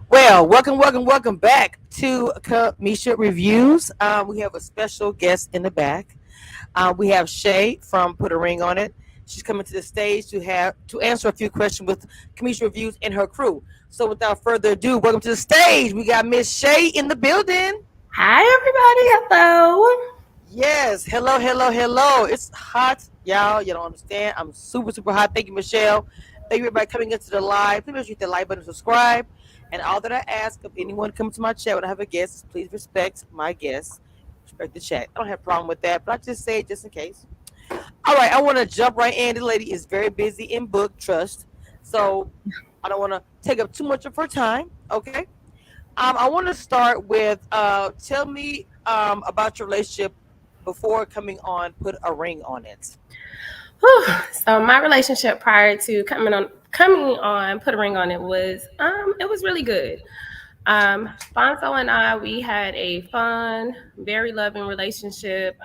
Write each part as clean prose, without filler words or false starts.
Well, welcome back to Kamisha Reviews. We have a special guest in the back. We have Shay from Put a Ring on It. She's coming to the stage to answer a few questions with Kamisha Reviews and her crew. So, without further ado, welcome to the stage. We got Miss Shay in the building. Hi, everybody. Hello. Yes, hello. It's hot, y'all. You don't understand. I'm super hot. Thank you, Michelle. Thank you, everybody, coming into the live. Please hit the like button, subscribe. And all that I ask of anyone coming to my chat when I have a guest is please respect my guests, respect the chat. I don't have a problem with that, but I just say it just in case. All right, I want to jump right in. The lady is very busy in book trust, so I don't want to take up too much of her time. Okay. I want to start with tell me about your relationship before coming on. Put a ring on it. Whew. So my relationship prior to coming on, put a ring on it was really good. Fonzo and I, we had a fun, very loving relationship.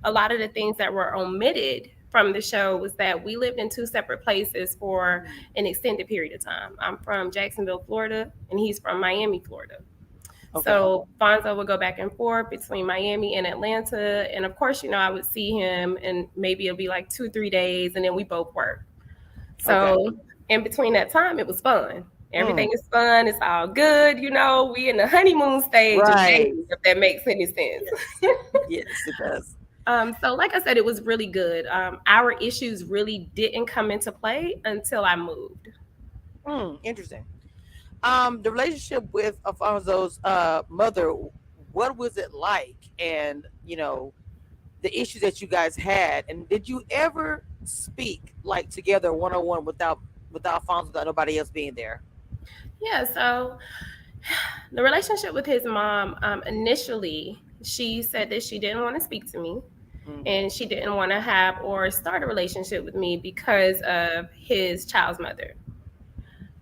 A lot of the things that were omitted from the show was that we lived in two separate places for an extended period of time. I'm from Jacksonville, Florida, and he's from Miami, Florida. Okay. So Fonzo would go back and forth between Miami and Atlanta. And of course, I would see him and maybe it'll be like 2, 3 days and then we both work. Okay. So in between that time, it was fun. Mm, Everything is fun. It's all good. We in the honeymoon stage of right. dating, if that makes any sense. Yes. Yes, it does. So like I said, it was really good. Our issues really didn't come into play until I moved. Interesting. The relationship with Alfonso's mother, what was it like? And the issues that you guys had, and did you ever speak like together one on one without Alfonso, without nobody else being there? Yeah, so the relationship with his mom, initially, she said that she didn't want to speak to me Mm-hmm. and she didn't want to have or start a relationship with me because of his child's mother.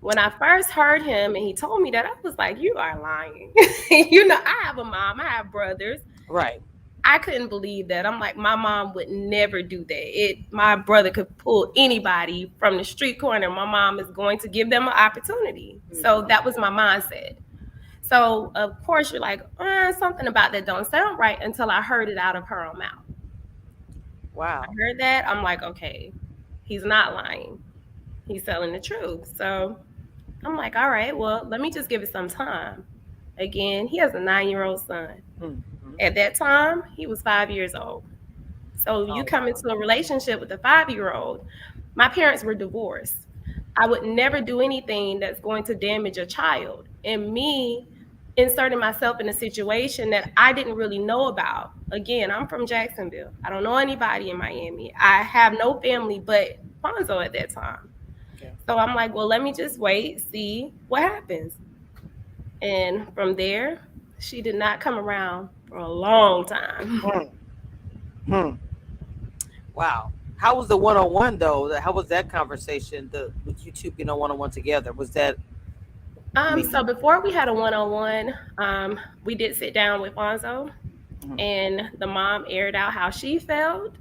When I first heard him and he told me that, I was like, you are lying. I have a mom, I have brothers. Right. I couldn't believe that. I'm like, my mom would never do that. My brother could pull anybody from the street corner. My mom is going to give them an opportunity. So Mm-hmm. that was my mindset. So of course you're like, something about that don't sound right until I heard it out of her own mouth. I Wow. heard that. I'm like, okay, he's not lying. He's telling the truth. So I'm like, all right, well, let me just give it some time. Again, he has a 9-year-old son. Mm-hmm. At that time, he was 5 years old. So you Oh come wow. into a relationship with a 5-year-old. My parents were divorced. I would never do anything that's going to damage a child. And me inserting myself in a situation that I didn't really know about. Again, I'm from Jacksonville. I don't know anybody in Miami. I have no family but Fonzo at that time. Okay. So I'm like, well, let me just wait, see what happens. And from there, she did not come around for a long time. Hmm. Hmm. Wow. How was the one on one though? How was that conversation? With you two being on one together. Was that? I So mean. before we had a one-on-one, we did sit down with Fonzo, Mhm. and the mom aired out how she felt.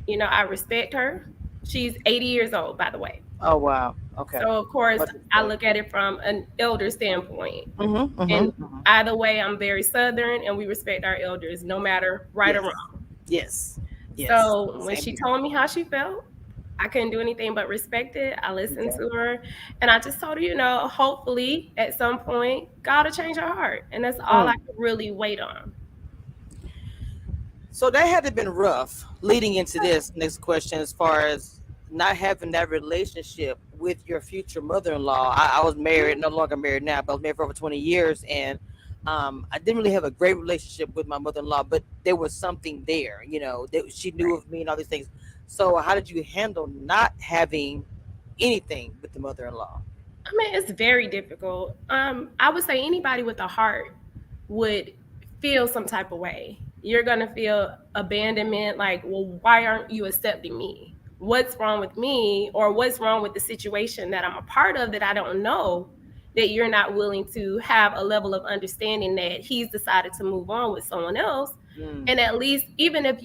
I respect her. She's 80 years old, by the way. Oh wow. Okay. So of course, Much I respect. look at it from an elder standpoint. Mm-hmm. And Mm-hmm. Mm-hmm. either way, I'm very Southern, and we respect our elders, no matter right or Yes. wrong. Yes. Yes. So when Same she here. told me how she felt, I couldn't do anything but respect it. I listened Okay. to her and I just told her, hopefully at some point, God will change her heart. And that's all I Mm. could really wait on. So that had to been rough leading into this next question, as far as not having that relationship with your future mother-in-law. I was married, no longer married now, but I was married for over 20 years, and I didn't really have a great relationship with my mother-in-law, but there was something there, that she knew Right. of me and all these things. So how did you handle not having anything with the mother-in-law? I mean, it's very difficult. I would say anybody with a heart would feel some type of way. You're gonna feel abandonment, like, well, why aren't you accepting me? What's wrong with me, or what's wrong with the situation that I'm a part of that I don't know? That you're not willing to have a level of understanding that he's decided to move on with someone else, Mm, and at least even if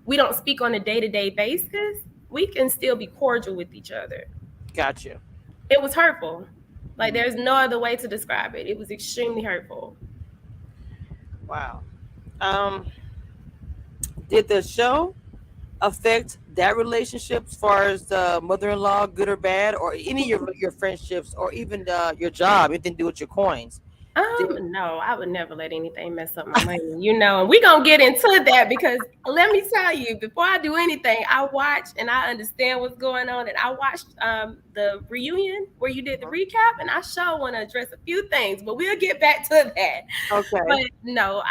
we don't speak on a day-to-day basis, we can still be cordial with each other. got you. It was hurtful. Like there's no other way to describe it. It was extremely hurtful. Wow. Um, did the show affect that relationship as far as the mother-in-law, good or bad, or any of your friendships, or even your job, anything to do with your coins? Did, No, I would never let anything mess up my money, and we gonna get into that because let me tell you, before I do anything, I watch and I understand what's going on, and I watched the reunion where you did the recap, and I sure want to address a few things, but we'll get back to that. okay. But no,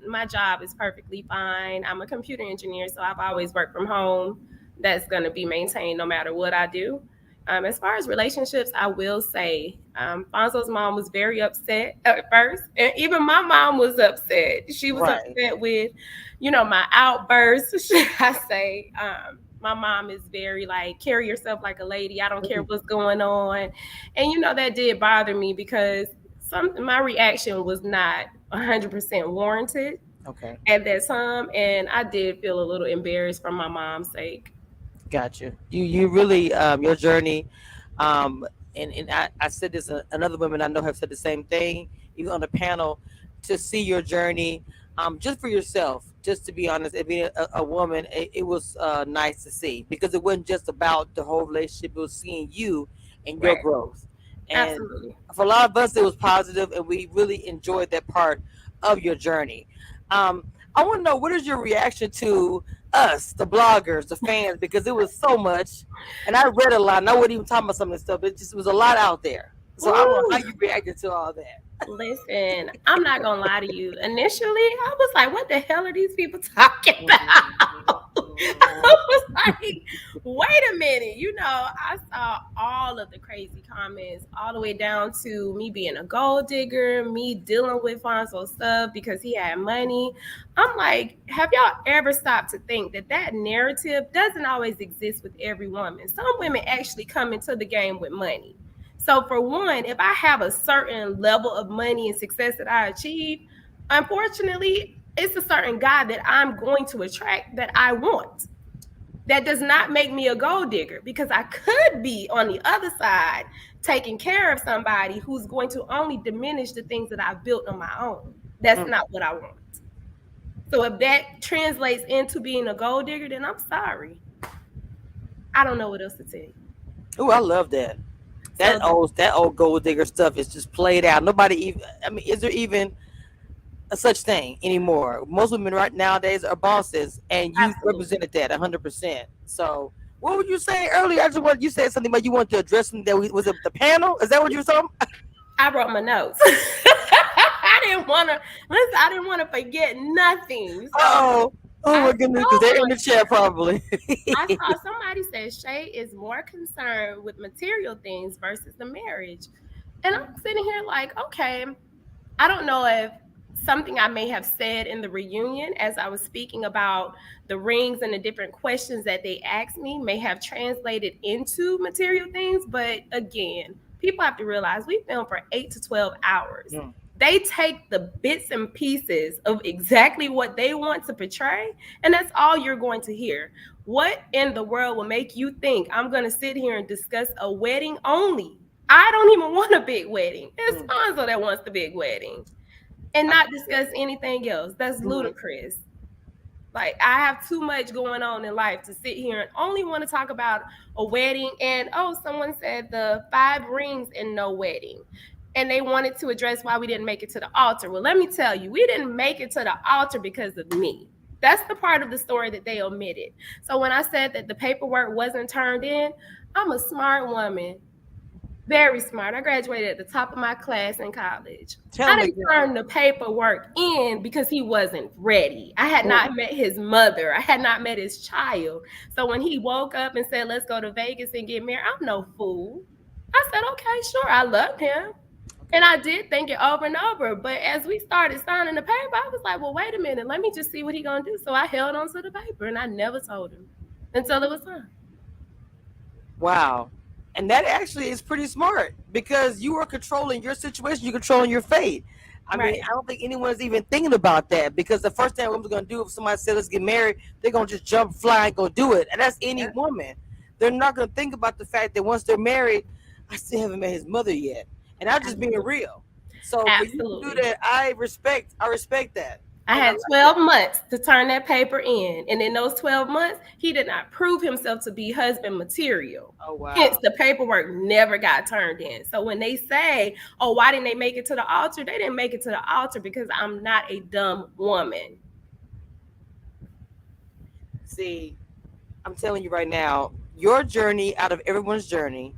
my job is perfectly fine. I'm a computer engineer, so I've always worked from home. That's gonna be maintained no matter what I do. As far as relationships, I will say Fonzo's mom was very upset at first, and even my mom was upset. She was Right. upset with, my outbursts. Should I say? My mom is very like carry yourself like a lady. I don't care Mhm. what's going on, and that did bother me because my reaction was not 100% warranted Okay. at that time, and I did feel a little embarrassed for my mom's sake. Gotcha. You really your journey, um, and I said this. Another women I know have said the same thing, even on the panel, to see your journey, just for yourself. Just to be honest, and being a woman, it was nice to see because it wasn't just about the whole relationship. It was seeing you and your Right. growth, and Absolutely. for a lot of us, it was positive, and we really enjoyed that part of your journey. Um, I want to know what is your reaction to us, the bloggers, the fans, because it was so much, and I read a lot, and I wasn't even talking about some of this stuff. It just was a lot out there. So I don't know how Ooh. you reacted to all that. Listen, I'm not gonna lie to you. Initially, I was like, "What the hell are these people talking about?" I was like, "Wait a minute!" I saw all of the crazy comments, all the way down to me being a gold digger, me dealing with Fonzo stuff because he had money. I'm like, have y'all ever stopped to think that narrative doesn't always exist with every woman? Some women actually come into the game with money. So for one, if I have a certain level of money and success that I achieve, unfortunately, it's a certain guy that I'm going to attract that I want. That does not make me a gold digger because I could be on the other side taking care of somebody who's going to only diminish the things that I've built on my own. That's Mm. not what I want. So if that translates into being a gold digger, then I'm sorry. I don't know what else to tell you. Oh, I love that. So That old gold digger stuff is just played out. Nobody even. I mean, is there even a such thing anymore? Most women right nowadays are bosses, and you absolutely. represented that 100%. So, what would you say earlier? I just want you said something about you wanted to address something that was it the panel? Is that what you were talking? I wrote my notes. I didn't want to listen. I didn't want to forget nothing. So Oh, oh I my goodness, because they're saw in the chat probably. I saw somebody said Shay is more concerned with material things versus the marriage, and I'm sitting here like, okay, I don't know if something I may have said in the reunion as I was speaking about the rings and the different questions that they asked me may have translated into material things. But again, people have to realize we film for 8 to 12 hours. Mm, They take the bits and pieces of exactly what they want to portray, and that's all you're going to hear. What in the world will make you think I'm going to sit here and discuss a wedding only? I don't even want a big wedding. It's mm. Fonzo that wants the big wedding and I not get that. discuss anything else. That's Mhm. ludicrous. Like I have too much going on in life to sit here and only want to talk about a wedding. And oh, someone said the 5 rings and no wedding. And they wanted to address why we didn't make it to the altar. Well, let me tell you, we didn't make it to the altar because of me. That's the part of the story that they omitted. So when I said that the paperwork wasn't turned in, I'm a smart woman, very smart. I graduated at the top of my class in college. Tell I me didn't again. turn the paperwork in because he wasn't ready. I had Mm. not met his mother. I had not met his child. So when he woke up and said, "Let's go to Vegas and get married," I'm no fool. I said, "Okay, sure." I loved him. And Okay. I did think it over and over. But as we started signing the paper, I was like, well, wait a minute. Let me just see what he gonna do. So I held on to the paper and I never told him until it was time. Wow. And that actually is pretty smart because you are controlling your situation, you're controlling your fate. I mean, Right. I don't think anyone's even thinking about that because the first thing a woman's gonna do if somebody says let's get married, they're gonna just jump, fly, and go do it. And that's any woman. They're not gonna think about the fact that once they're married, I still haven't met his mother yet. and I'm just being Absolutely. real. So for you to do Absolutely. that, I respect that, I and I had like 12 that. months to turn that paper in. And in those 12 months, he did not prove himself to be husband material. Oh Hence, wow. the paperwork never got turned in. So when they say, oh, why didn't they make it to the altar? They didn't make it to the altar because I'm not a dumb woman. See, I'm telling you right now, your journey out of everyone's journey,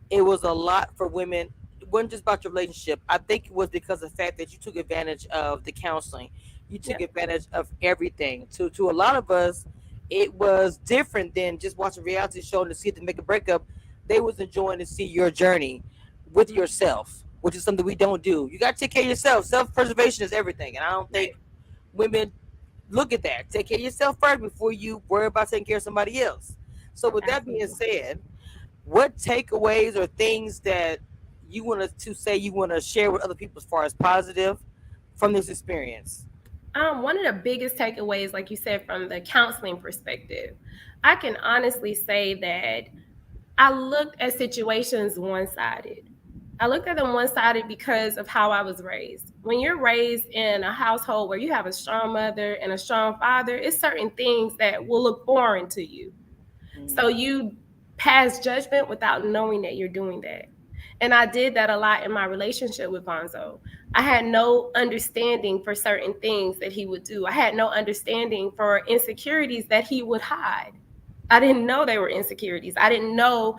it was a lot for women. It wasn't just about your relationship. I think it was because of the fact that you took advantage of the counseling. You took Yeah, advantage of everything. To a lot of us, it was different than just watching a reality show and to see them make a breakup. They was enjoying to see your journey with yourself, which is something we don't do. You got to take care of yourself. Self preservation is everything, and I don't right. think women look at that. Take care of yourself first before you worry about taking care of somebody else. So, with that being Absolutely. said, what takeaways or things that you want to say you want to share with other people as far as positive from this experience? One of the biggest takeaways, like you said, from the counseling perspective, I can honestly say that I looked at situations one sided. I looked at them one sided because of how I was raised. When you're raised in a household where you have a strong mother and a strong father, it's certain things that will look foreign to you. So Mm. you pass judgment without knowing that you're doing that. And I did that a lot in my relationship with Vonzo. I had no understanding for certain things that he would do. I had no understanding for insecurities that he would hide. I didn't know they were insecurities. I didn't know,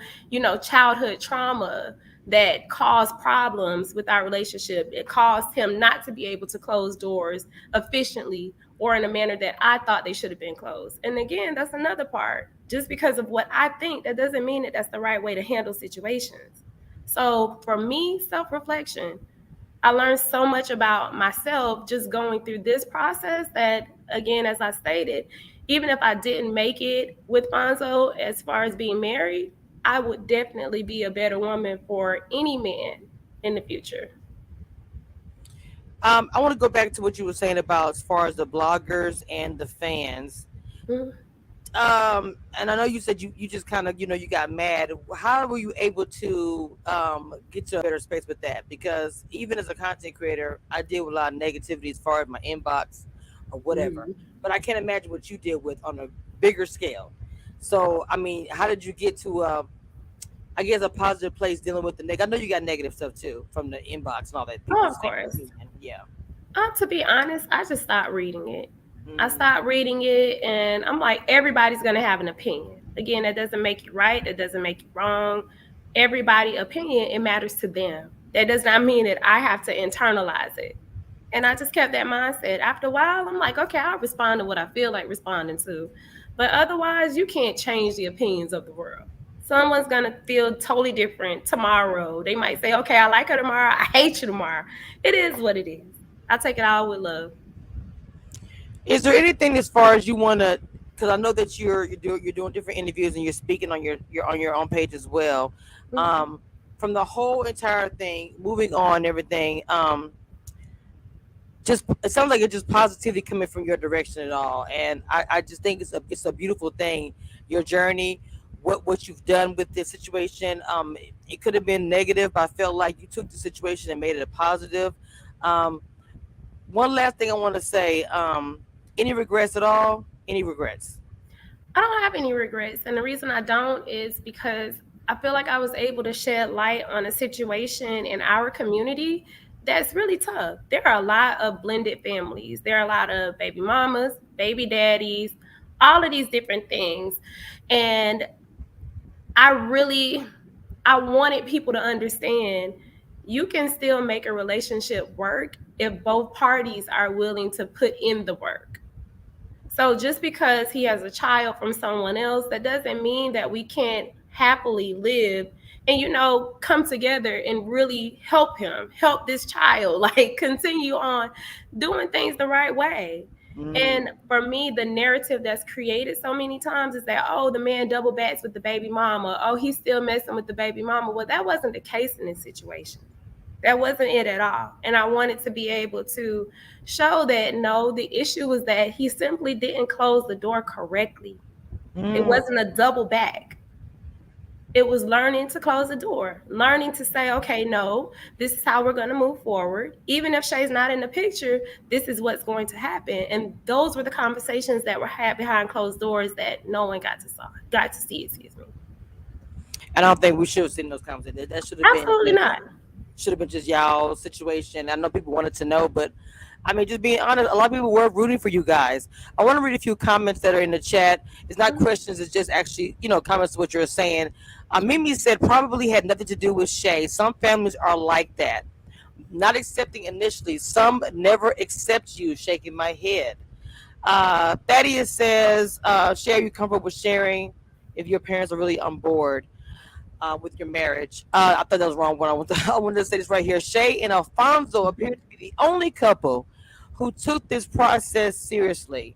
childhood trauma that caused problems with our relationship. It caused him not to be able to close doors efficiently or in a manner that I thought they should have been closed. And again, that's another part. Just because of what I think, that doesn't mean that that's the right way to handle situations. So for me, self reflection, I learned so much about myself just going through this process that, again, as I stated, even if I didn't make it with Fonzo as far as being married, I would definitely be a better woman for any man in the future. I want to go back to what you were saying about as far as the bloggers and the fans. Mhm. And I know you said you just kind of you got mad. How were you able to get to a better space with that? Because even as a content creator, I deal with a lot of negativity as far as my inbox or whatever. Mhm. But I can't imagine what you deal with on a bigger scale. So I mean, how did you get to I guess a positive place dealing with the negative? I know you got negative stuff too from the inbox and all that. Oh, People of saying course. opinion. Yeah. To be honest, I just stopped reading it. I Mm, stopped reading it, and I'm like, everybody's going to have an opinion. Again, that doesn't make you right. That doesn't make you wrong. Everybody' opinion, it matters to them. That does not mean that I have to internalize it. And I just kept that mindset. After a while, I'm like, okay, I'll respond to what I feel like responding to. But otherwise, you can't change the opinions of the world. Someone's going to feel totally different tomorrow. They might say, okay, I like her tomorrow. I hate you tomorrow. It is what it is. I take it all with love. Is there anything as far as you want to? Because I know that you're doing different interviews and you're speaking on your on your own page as well. Mhm. Um, from the whole entire thing, moving on, everything. Just it sounds like it's just positivity coming from your direction at all, and I just think it's a beautiful thing. Your journey, what you've done with this situation. It could have been negative, but I felt like you took the situation and made it a positive. Um, one last thing I want to say. Any regrets at all? Any regrets? I don't have any regrets. And the reason I don't is because I feel like I was able to shed light on a situation in our community that's really tough. There are a lot of blended families, there are a lot of baby mamas, baby daddies, all of these different things. And I really I wanted people to understand you can still make a relationship work if both parties are willing to put in the work. So just because he has a child from someone else, that doesn't mean that we can't happily live and come together and really help him, help this child, like continue on doing things the right way. Mm, And for me, the narrative that's created so many times is that, oh, the man double backs with the baby mama. Oh, he's still messing with the baby mama. Well, that wasn't the case in this situation. That wasn't it at all. And I wanted to be able to show that no, the issue was that he simply didn't close the door correctly. It mm. wasn't a double back. It was learning to close the door, learning to say, okay, no, this is how we're going to move forward. Even if Shay's not in the picture, this is what's going to happen. And those were the conversations that were had behind closed doors that no one got to see, excuse me. And I don't think we should have seen those conversations. That should have been Absolutely just not. y'all situation. I know people wanted to know, but I mean, just being honest, a lot of people were rooting for you guys. I want to read a few comments that are in the chat. It's not questions; it's just actually, comments to what you're saying. Mimi said probably had nothing to do with Shay. Some families are like that, not accepting initially. Some never accept you. Shaking my head. Thaddeus says, "Share you comfort with sharing if your parents are really on board." With your marriage. I thought that was wrong. I wanted to say this right here. Shay and Alfonzo appear to be the only couple who took this process seriously,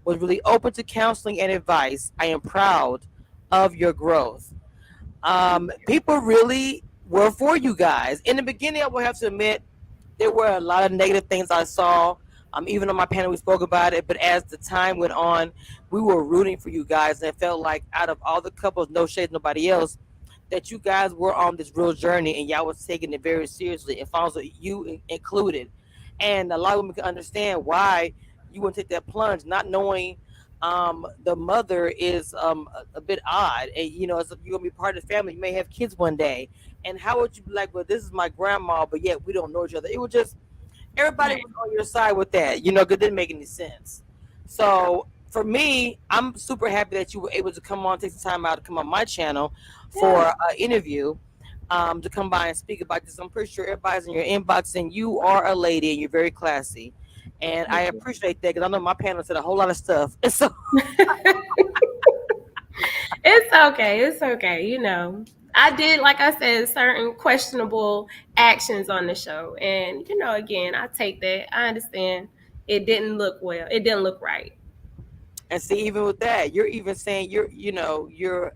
was really open to counseling and advice. I am proud of your growth. People really were for you guys. In the beginning, I will have to admit, there were a lot of negative things I saw. Even on my panel, we spoke about it. But as the time went on, we were rooting for you guys. And it felt like out of all the couples, no shade, nobody else, that you guys were on this real journey and y'all was taking it very seriously. Alfonso, you included. And a lot of women can understand why you wouldn't take that plunge, not knowing the mother is a bit odd. And, as you're going to be part of the family, you may have kids one day. And how would you be like, well, this is my grandma, but yet we don't know each other? It was just, everybody Right. was on your side with that, because it didn't make any sense. So for me, I'm super happy that you were able to come on, take some time out to come on my channel for Yeah. an interview, to come by and speak about this. I'm pretty sure everybody's in your inbox, and you are a lady and you're very classy. And I Thank you. appreciate that because I know my panel said a whole lot of stuff. And so, It's okay. It's okay. I did, like I said, certain questionable actions on the show. And, again, I take that. I understand it didn't look well. It didn't look right. and see, even with that, you're even saying you're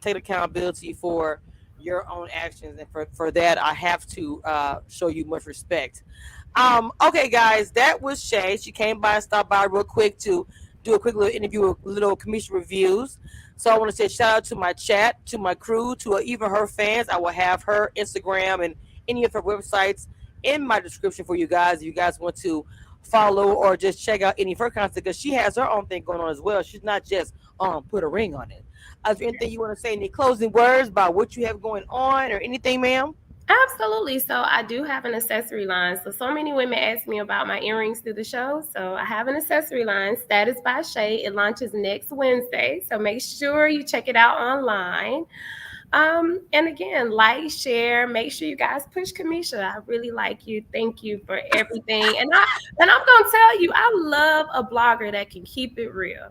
taking accountability for your own actions, and for that, I have to show you much respect. Okay, guys, that was Shay. She came by and stopped by real quick to do a quick little interview with little commission reviews. So I want to say shout out to my chat, to my crew, to even her fans. I will have her Instagram and any of her websites in my description for you guys. If you guys want to follow or just check out any of her content, because she has her own thing going on as well. She's not just put a ring on it. Is there anything you want to say? Any closing words about what you have going on or anything, ma'am? Absolutely. So I do have an accessory line. So many women ask me about my earrings through the show. So I have an accessory line, Status by Shay. It launches next Wednesday. So make sure you check it out online. And again, like, share, make sure you guys push Kamisha. I really like you. Thank you for everything. And I'm gonna tell you, I love a blogger that can keep it real.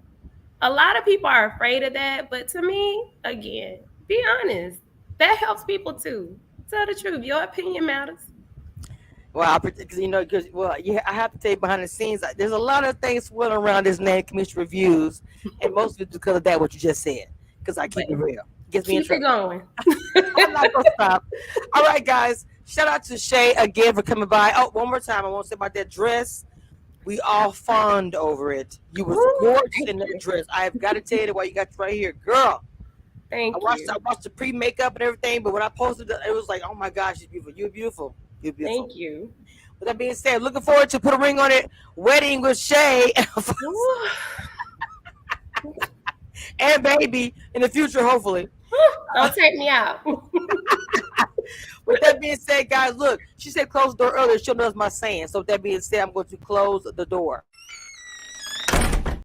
A lot of people are afraid of that, but to me, again, be honest. That helps people too. Tell the truth. Your opinion matters. Well, because yeah, I have to tell you behind the scenes, there's a lot of things swirling around this name, Commission Reviews, and most of it's because of that what you just said. Because I keep But it real, gets me in keep it trouble. going. I'm not gonna stop. All right, guys, shout out to Shay again for coming by. Oh, one more time, I won't say about that dress. We all fawned over it. You was Woo, gorgeous thank in that you. dress. I've got to tell you why you got right here, girl. I Thank watched you. I watched the pre makeup and everything, but when I posted it, it was like, oh my gosh, she's beautiful. You're beautiful. You're beautiful. Thank you. With that being said, looking forward to put a ring on it. Wedding with Shay Woo. and baby in the future, hopefully. Don't take me out. With that being said, guys, look, she said close the door earlier. She'll know my saying. So with that being said, I'm going to close the door.